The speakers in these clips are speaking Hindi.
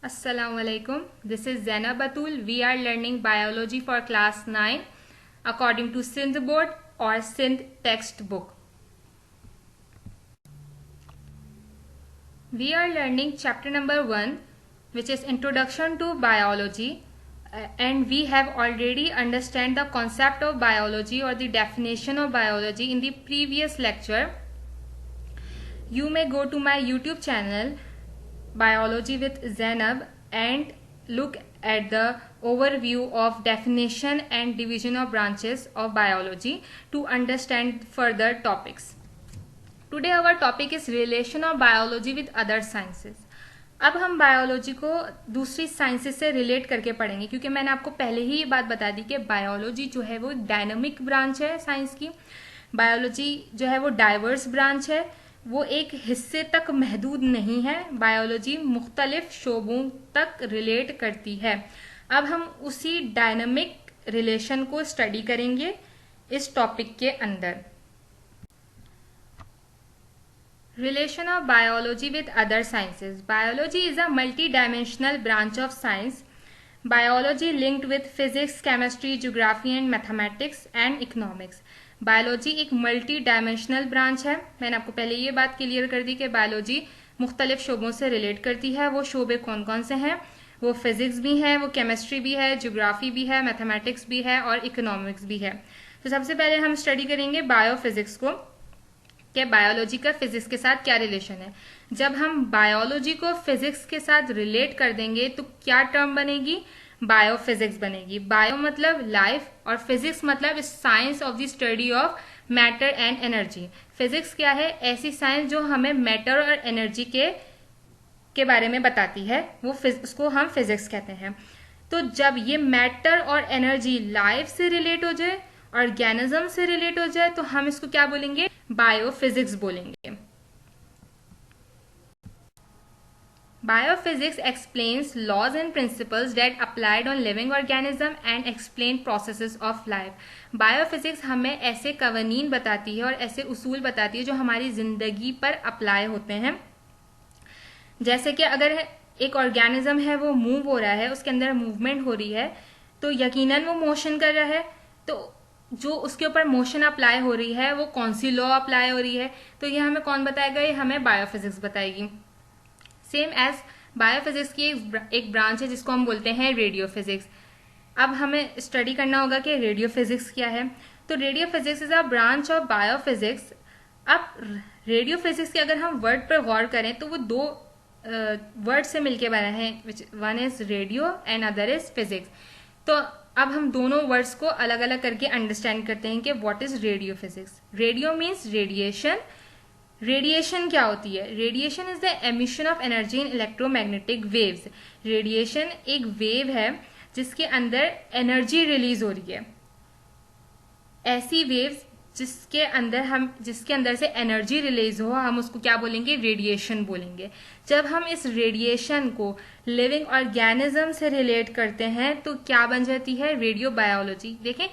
Assalamualaikum. This is Zainab Batul. We are learning biology for class 9 according to Sindh board or Sindh textbook. We are learning chapter number 1, which is Introduction to Biology, and we have already understand the concept of biology or the definition of biology in the previous lecture. You may go to my YouTube channel Biology with Zainab and look at the overview of definition and division of branches of biology to understand further topics. Today our topic is relation of biology with other sciences. अब हम बायोलॉजी को दूसरी साइंसेस से रिलेट करके पढ़ेंगे, क्योंकि मैंने आपको पहले ही ये बात बता दी कि बायोलॉजी जो है वो डायनामिक ब्रांच है साइंस की। बायोलॉजी जो है वो डाइवर्स ब्रांच है, वो एक हिस्से तक महदूद नहीं है। बायोलॉजी मुख्तलिफ शोबों तक रिलेट करती है। अब हम उसी डायनामिक रिलेशन को स्टडी करेंगे इस टॉपिक के अंदर। Relation of biology with other sciences. Biology is a multi-dimensional branch of science. Biology linked with physics, chemistry, geography and mathematics and economics. Biology एक मल्टी डायमेंशनल ब्रांच है। मैंने आपको पहले ये बात क्लियर कर दी कि बायोलॉजी मुख्तलिफ शोबों से रिलेट करती है। वो शोबे कौन कौन से हैं? वो फिजिक्स भी है, वो केमिस्ट्री भी है, ज्योग्राफी भी है, मैथमेटिक्स भी है और इकोनॉमिक्स भी है। तो सबसे पहले हम स्टडी करेंगे बायोफिजिक्स को कि बायोलॉजी का फिजिक्स के साथ क्या रिलेशन है। जब हम बायोलॉजी को फिजिक्स के साथ रिलेट कर देंगे तो क्या टर्म बनेगी? बायोफिजिक्स बनेगी। बायो मतलब लाइफ और फिजिक्स मतलब science of the study of matter and energy. Physics क्या है? ऐसी साइंस जो हमें मैटर और एनर्जी के बारे में बताती है, वो उसको हम फिजिक्स कहते हैं। तो जब ये मैटर और एनर्जी लाइफ से रिलेट हो जाए, ऑर्गेनिज्म से रिलेट हो जाए, तो हम इसको क्या बोलेंगे? बायोफिजिक्स बोलेंगे। Biophysics explains laws and principles that applied on living organism and explain processes of life. Biophysics हमें ऐसे कवानीन बताती है और ऐसे उसूल बताती है जो हमारी जिंदगी पर अप्लाई होते हैं। जैसे कि अगर एक ऑर्गेनिज्म है वो मूव हो रहा है, उसके अंदर मूवमेंट हो रही है, तो यकीनन वो मोशन कर रहा है। तो जो उसके ऊपर मोशन अप्लाई हो रही है वो कौन सी लॉ अप्लाई हो रही है, तो ये हमें कौन बताएगा? ये हमें बायोफिजिक्स बताएगी। सेम एज बायोफिजिक्स की एक ब्रांच है जिसको हम बोलते हैं रेडियो फिजिक्स। अब हमें स्टडी करना होगा कि रेडियो फिजिक्स क्या है। तो radio physics is a branch of biophysics. अब रेडियो फिजिक्स के अगर हम वर्ड पर गौर करें तो वो दो वर्ड से मिलके बना है, one is radio and other is physics. तो अब हम दोनों वर्ड्स को अलग अलग करके अंडरस्टैंड करते हैं कि what is radio physics. Radio means radiation. Radiation क्या होती है? Radiation is the emission of energy in electromagnetic waves. Radiation एक वेव है जिसके अंदर एनर्जी रिलीज हो रही है। ऐसी वेव्स जिसके अंदर से एनर्जी रिलीज हो, हम उसको क्या बोलेंगे? रेडिएशन बोलेंगे। जब हम इस रेडिएशन को लिविंग ऑर्गेनिज्म से रिलेट करते हैं तो क्या बन जाती है? Radio biology. देखें,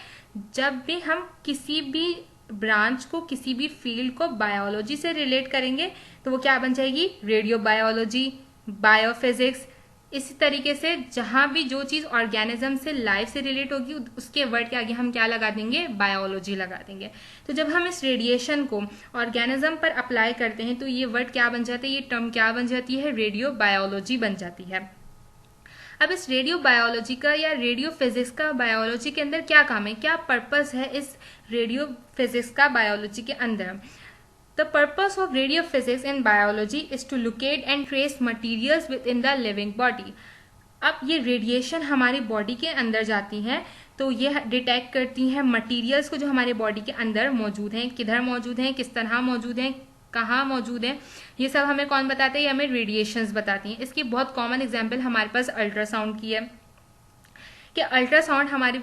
जब भी हम किसी भी ब्रांच को, किसी भी फील्ड को बायोलॉजी से रिलेट करेंगे तो वो क्या बन जाएगी? Radio biology, biophysics. इसी तरीके से जहां भी जो चीज ऑर्गेनिज्म से लाइफ से रिलेट होगी उसके वर्ड के आगे हम क्या लगा देंगे? बायोलॉजी लगा देंगे। तो जब हम इस रेडिएशन को ऑर्गेनिज्म पर अप्लाई करते हैं तो ये वर्ड क्या बन जाता है? ये टर्म क्या बन जाती है? रेडियो बायोलॉजी बन जाती है। अब इस रेडियो बायोलॉजी का या रेडियो फिजिक्स का बायोलॉजी के अंदर क्या काम है? क्या पर्पस है इस रेडियो फिजिक्स का बायोलॉजी के अंदर? The purpose of radio physics in biology is to locate and trace materials within the living body. अब ये रेडिएशन हमारी बॉडी के अंदर जाती हैं तो ये डिटेक्ट करती हैं मटेरियल्स को जो हमारे बॉडी के अंदर मौजूद हैं, किधर मौजूद हैं, किस तरह मौजूद हैं, कहाँ मौजूद हैं। ये सब हमें कौन बताते हैं? ये हमें रेडिएशंस बताती हैं। इसकी बहुत कॉमन एग्जांपल हमारे पास अल्ट्रासाउंड की है कि अल्ट्रासाउंड हमारे,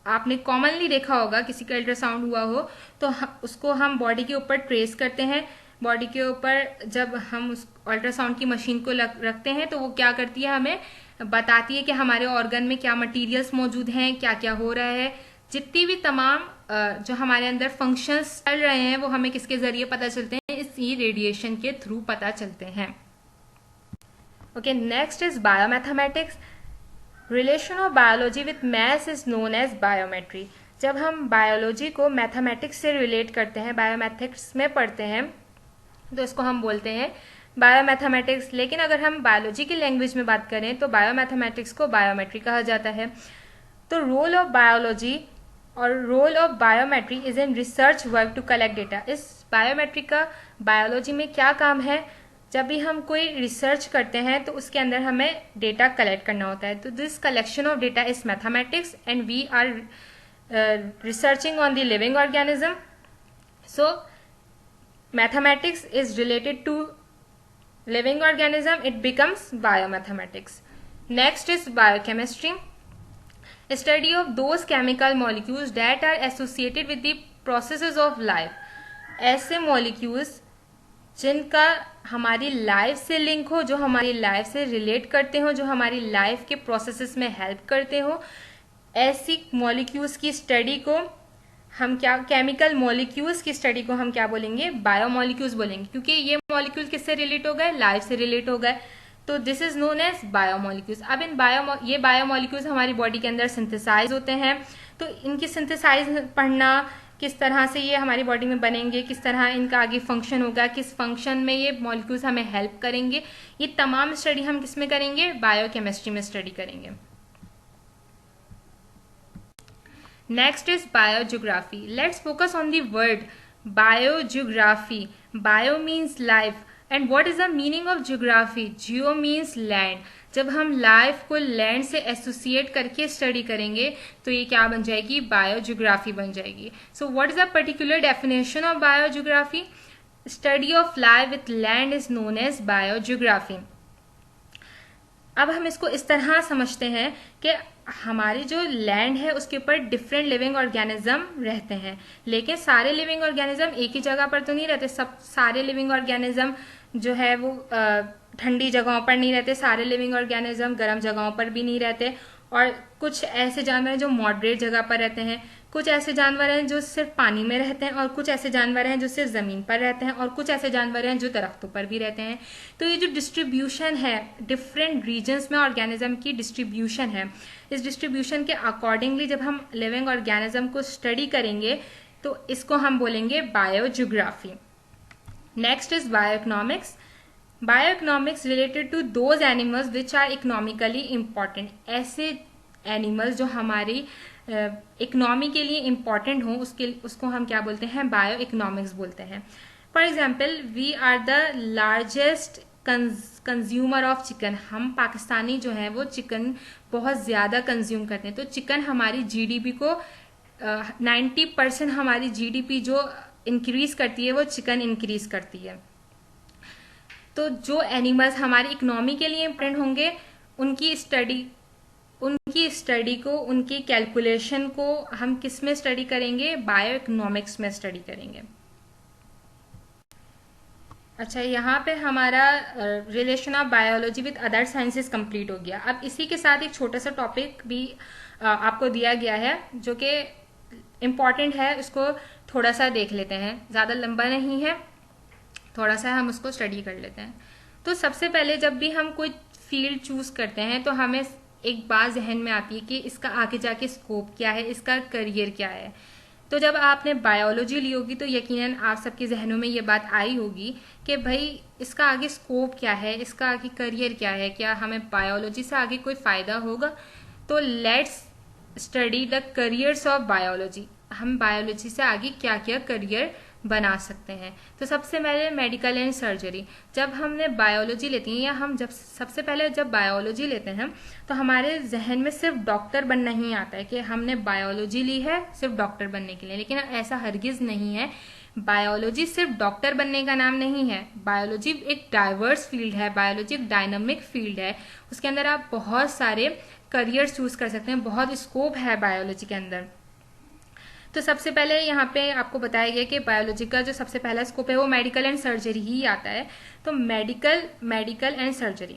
आपने कॉमनली देखा होगा किसी का अल्ट्रासाउंड हुआ हो तो उसको हम बॉडी के ऊपर ट्रेस करते हैं। बॉडी के ऊपर जब हम उस अल्ट्रासाउंड की मशीन को रखते हैं तो वो क्या करती है? हमें बताती है कि हमारे ऑर्गन में क्या मटेरियल्स मौजूद हैं, क्या क्या हो रहा है। जितनी भी तमाम जो हमारे अंदर फंक्शंस चल रहे हैं वो हमें किसके जरिए पता चलते हैं? इसी रेडिएशन के थ्रू पता चलते हैं। Okay, next is biomathematics. Relation of biology with maths is known as biometry. जब हम बायोलॉजी को मैथमेटिक्स से रिलेट करते हैं, बायोमेथिक्स में पढ़ते हैं, तो इसको हम बोलते हैं बायोमैथमेटिक्स. लेकिन अगर हम बायोलॉजी की लैंग्वेज में बात करें तो बायोमैथमेटिक्स को बायोमेट्री कहा जाता है. तो रोल ऑफ बायोलॉजी और role of biometry is in research work to collect data. इस बायोमेट्री का बायोलॉजी में क्या काम है? जब भी हम कोई रिसर्च करते हैं तो उसके अंदर हमें डेटा कलेक्ट करना होता है. तो this collection of data is mathematics and we are researching on the living organism. So mathematics is related to living organism, it becomes biomathematics. Next is biochemistry, study of those chemical molecules that are associated with the processes of life. ऐसे molecules जिनका हमारी लाइफ से लिंक हो, जो हमारी लाइफ से रिलेट करते हो, जो हमारी लाइफ के प्रोसेसेस में हेल्प करते हो, ऐसी मॉलिक्यूल्स की स्टडी को हम क्या, केमिकल मॉलिक्यूल्स की स्टडी को हम क्या बोलेंगे? बायोमॉलिक्यूल्स बोलेंगे, क्योंकि ये मॉलिक्यूल किससे रिलेट हो गए? लाइफ से रिलेट हो गए. तो this is known as biomolecules. अब ये बायोमॉलिक्यूल्स हमारी बॉडी के अंदर सिंथेसाइज होते हैं. तो इनकी सिंथेसाइज पढ़ना, किस तरह से ये हमारी बॉडी में बनेंगे, किस तरह इनका आगे फंक्शन होगा, किस फंक्शन में ये मॉलिक्यूल्स हमें हेल्प करेंगे, ये तमाम स्टडी हम किस में करेंगे? बायोकेमिस्ट्री में स्टडी करेंगे. Next is biogeography. Let's focus on the word biogeography. Bio means life. And what is the meaning of geography? Geo means land. जब हम लाइफ को लैंड से एसोसिएट करके स्टडी करेंगे तो ये क्या बन जाएगी? बायोजियोग्राफी बन जाएगी. So what is the particular definition of biogeography? Study of life with land is known as biogeography. अब हम इसको इस तरह समझते हैं कि हमारी जो लैंड है उसके ऊपर डिफरेंट लिविंग ऑर्गेनिज्म रहते हैं, लेकिन सारे लिविंग ऑर्गेनिज्म एक ही जगह पर तो नहीं रहते. सब सारे लिविंग ऑर्गेनिज्म जो है वो ठंडी जगहों पर नहीं रहते, सारे लिविंग ऑर्गेनिज्म गर्म जगहों पर भी नहीं रहते. और कुछ ऐसे जानवर हैं जो मॉडरेट जगह पर रहते हैं, कुछ ऐसे जानवर हैं जो सिर्फ पानी में रहते हैं, और कुछ ऐसे जानवर हैं जो सिर्फ जमीन पर रहते हैं, और कुछ ऐसे जानवर हैं जो दरख्तों पर भी रहते हैं. तो ये जो डिस्ट्रीब्यूशन है, डिफरेंट रीजन्स में ऑर्गेनिज्म की डिस्ट्रीब्यूशन है, इस डिस्ट्रीब्यूशन के अकॉर्डिंगली जब हम लिविंग ऑर्गेनिज्म को स्टडी करेंगे तो इसको हम बोलेंगे biogeography. Next is bioeconomics. Bioeconomics related to those animals which are economically important. ऐसे एनिमल्स जो हमारी इकोनॉमी के लिए इम्पॉर्टेंट हो, उसको हम क्या बोलते हैं? बायो इकोनॉमिक्स बोलते हैं. For example, we are the largest consumer of chicken. हम पाकिस्तानी जो हैं वो चिकन बहुत ज़्यादा कंज्यूम करते हैं. तो चिकन हमारी जीडीपी को 90% हमारी जीडीपी जो इंक्रीज करती है वो चिकन इंक्रीज करती है. तो जो एनिमल्स हमारी इकोनॉमी के लिए इम्पोर्टेंट होंगे उनकी स्टडी को, उनकी कैलकुलेशन को हम किस में स्टडी करेंगे? बायो इकोनॉमिक्स में स्टडी करेंगे. अच्छा, यहाँ पे हमारा relation of biology with other sciences complete हो गया. अब इसी के साथ एक छोटा सा टॉपिक भी आपको दिया गया है जो कि इम्पॉर्टेंट है, उसको थोड़ा सा देख लेते हैं. ज़्यादा लंबा नहीं है, थोड़ा सा हम उसको स्टडी कर लेते हैं. तो सबसे पहले जब भी हम कोई फील्ड चूज करते हैं तो हमें एक बात जहन में आती है कि इसका आगे जाके स्कोप क्या है, इसका करियर क्या है. तो जब आपने बायोलॉजी ली होगी तो यकीनन आप सबके जहनों में ये बात आई होगी कि भाई इसका आगे स्कोप क्या है, इसका आगे करियर क्या है, क्या हमें बायोलॉजी से आगे कोई फ़ायदा होगा. तो let's study the careers of biology. हम बायोलॉजी से आगे क्या क्या करियर बना सकते हैं. तो सबसे पहले मेडिकल एंड सर्जरी. जब हमने बायोलॉजी लेती हैं या हम जब सबसे पहले जब बायोलॉजी लेते हैं तो हमारे जहन में सिर्फ डॉक्टर बनना ही आता है कि हमने बायोलॉजी ली है सिर्फ डॉक्टर बनने के लिए. लेकिन ऐसा हरगिज नहीं है. बायोलॉजी सिर्फ डॉक्टर बनने का नाम नहीं है. बायोलॉजी एक डाइवर्स फील्ड है, बायोलॉजी एक डायनामिक फील्ड है. उसके अंदर आप बहुत सारे करियर चूज कर सकते हैं, बहुत स्कोप है बायोलॉजी के अंदर. तो सबसे पहले यहाँ पे आपको बताया गया कि बायोलॉजी का जो सबसे पहला स्कोप है वो मेडिकल एंड सर्जरी ही आता है. तो मेडिकल एंड सर्जरी.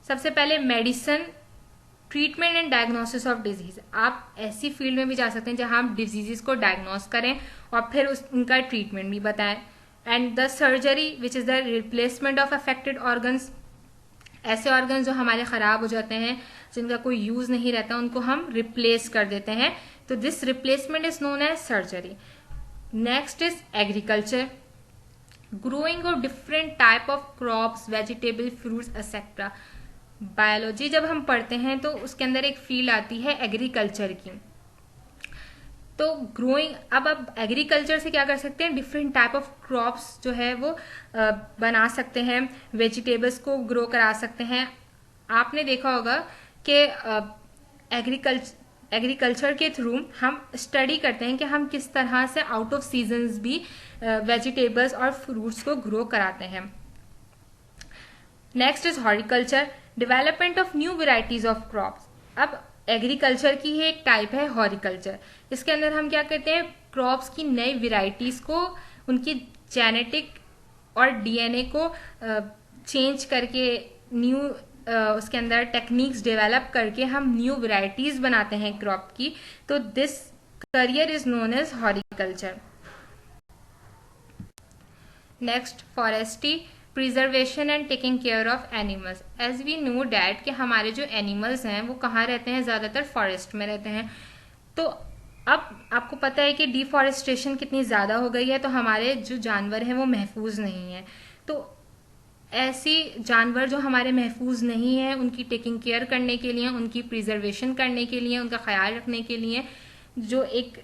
सबसे पहले medicine, treatment and diagnosis of disease. आप ऐसी फील्ड में भी जा सकते हैं जहां आप डिजीजेस को डायग्नोस करें और फिर उनका ट्रीटमेंट भी बताएं. And the surgery which is the replacement of affected organs. ऐसे ऑर्गन जो हमारे खराब हो जाते हैं, जिनका कोई यूज नहीं रहता, उनको हम रिप्लेस कर देते हैं, तो this replacement is known as surgery. Next is agriculture, growing of different type of crops, vegetable, fruits etcetera. Biology जब हम पढ़ते हैं तो उसके अंदर एक फील्ड आती है एग्रीकल्चर की। तो ग्रोइंग, अब एग्रीकल्चर से क्या कर सकते हैं, डिफरेंट टाइप ऑफ क्रॉप्स जो है वो बना सकते हैं, वेजिटेबल्स को ग्रो करा सकते हैं। आपने देखा होगा कि एग्रीकल्चर के थ्रू हम स्टडी करते हैं कि हम किस तरह से आउट ऑफ सीजन्स भी वेजिटेबल्स और फ्रूट्स को ग्रो कराते हैं। Next is horticulture, development of new varieties of crops. अब एग्रीकल्चर की ही एक टाइप है हॉर्टिकल्चर। इसके अंदर हम क्या करते हैं, क्रॉप्स की नई वेराइटीज को, उनकी जेनेटिक और डीएनए को चेंज करके न्यू उसके अंदर टेक्निक्स डेवलप करके हम न्यू वेराइटीज बनाते हैं क्रॉप की। तो this career is known as horticulture. Next, forestry, preservation and taking care of animals. As we know that कि हमारे जो एनिमल्स हैं वो कहाँ रहते हैं, ज्यादातर फॉरेस्ट में रहते हैं। तो अब आपको पता है कि डिफॉरेस्टेशन कितनी ज्यादा हो गई है, तो हमारे जो जानवर हैं वो महफूज नहीं है। तो ऐसी जानवर जो हमारे महफूज नहीं है, उनकी टेकिंग केयर करने के लिए, उनकी प्रिजर्वेशन करने के लिए, उनका ख्याल रखने के लिए जो एक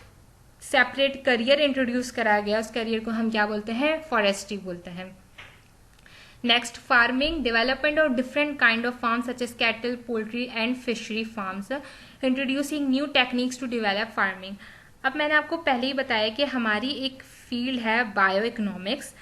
सेपरेट करियर इंट्रोड्यूस कराया गया, उस करियर को हम क्या बोलते हैं, फॉरेस्ट्री बोलते हैं। Next, farming, development of different kind of farm such as cattle, poultry and fishery farms, introducing new techniques to develop farming. अब मैंने आपको पहले ही बताया कि हमारी एक फील्ड है बायो इकोनॉमिक्स।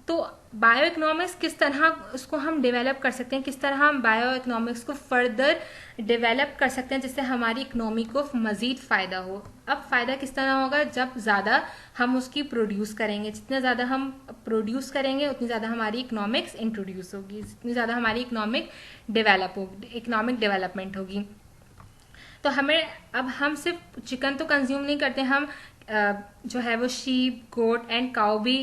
तो बायो इकोनॉमिक्स किस तरह उसको हम डेवलप कर सकते हैं, किस तरह हम बायो इकोनॉमिक्स को फर्दर डेवलप कर सकते हैं जिससे हमारी इकोनॉमी को मजीद फायदा हो। अब फायदा किस तरह होगा, जब ज्यादा हम उसकी प्रोड्यूस करेंगे, जितना ज्यादा हम प्रोड्यूस करेंगे उतनी ज्यादा हमारी इकोनॉमिक्स इंट्रोड्यूस होगी, जितनी ज्यादा हमारी इकोनॉमिक डेवलपमेंट होगी। तो हमें, अब हम सिर्फ चिकन तो कंज्यूम नहीं करते, हम जो है वो शीप, गोट एंड काउ भी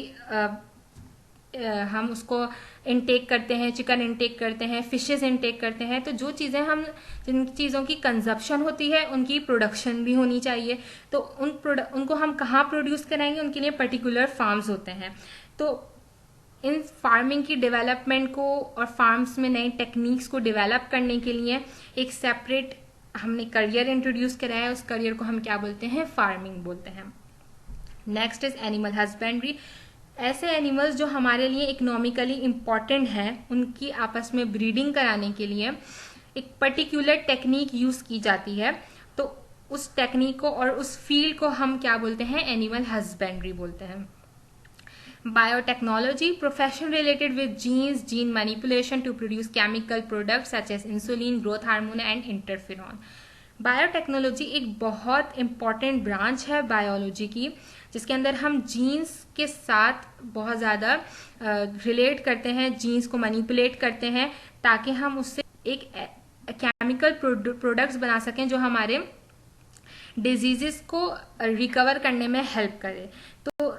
हम उसको इनटेक करते हैं, चिकन इनटेक करते हैं, फिशेस इनटेक करते हैं। तो जो चीज़ें हम, जिन चीज़ों की कंजप्शन होती है उनकी प्रोडक्शन भी होनी चाहिए। तो उनको हम कहाँ प्रोड्यूस कराएंगे, उनके लिए पर्टिकुलर फार्म्स होते हैं। तो इन फार्मिंग की डेवलपमेंट को और फार्म्स में नई टेक्निक्स को डेवलप करने के लिए एक सेपरेट हमने करियर इंट्रोड्यूस कराया है, उस करियर को हम क्या बोलते हैं, फार्मिंग बोलते हैं। नेक्स्ट इज एनिमल हस्बेंड्री, ऐसे एनिमल्स जो हमारे लिए इकोनॉमिकली इम्पॉर्टेंट हैं, उनकी आपस में ब्रीडिंग कराने के लिए एक पर्टिकुलर टेक्निक यूज की जाती है। तो उस टेक्निक को और उस फील्ड को हम क्या बोलते हैं, एनिमल हस्बेंड्री बोलते हैं। Biotechnology, profession related with genes, gene manipulation to produce chemical products such as insulin, growth hormone and interferon. Biotechnology एक बहुत इंपॉर्टेंट ब्रांच है बायोलॉजी की, जिसके अंदर हम जीन्स के साथ बहुत ज़्यादा रिलेट करते हैं, जीन्स को मैनिपुलेट करते हैं ताकि हम उससे एक केमिकल प्रोडक्ट्स बना सकें जो हमारे डिजीजेस को रिकवर करने में हेल्प करे। तो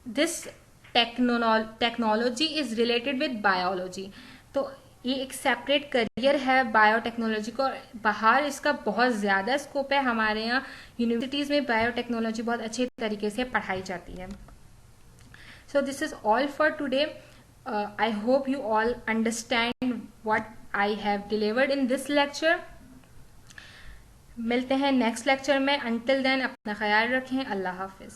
this technology is related with biology. तो ये एक सेपरेट करियर है बायोटेक्नोलॉजी को, बाहर इसका बहुत ज़्यादा स्कोप है। हमारे यहाँ यूनिवर्सिटीज़ में बायोटेक्नोलॉजी बहुत अच्छे तरीके से पढ़ाई जाती है। So this is all for today. I hope you all understand what I have delivered in this lecture. मिलते हैं नेक्स्ट लेक्चर में। अंटिल देन अपना ख्याल रखें। अल्लाह हाफिज़।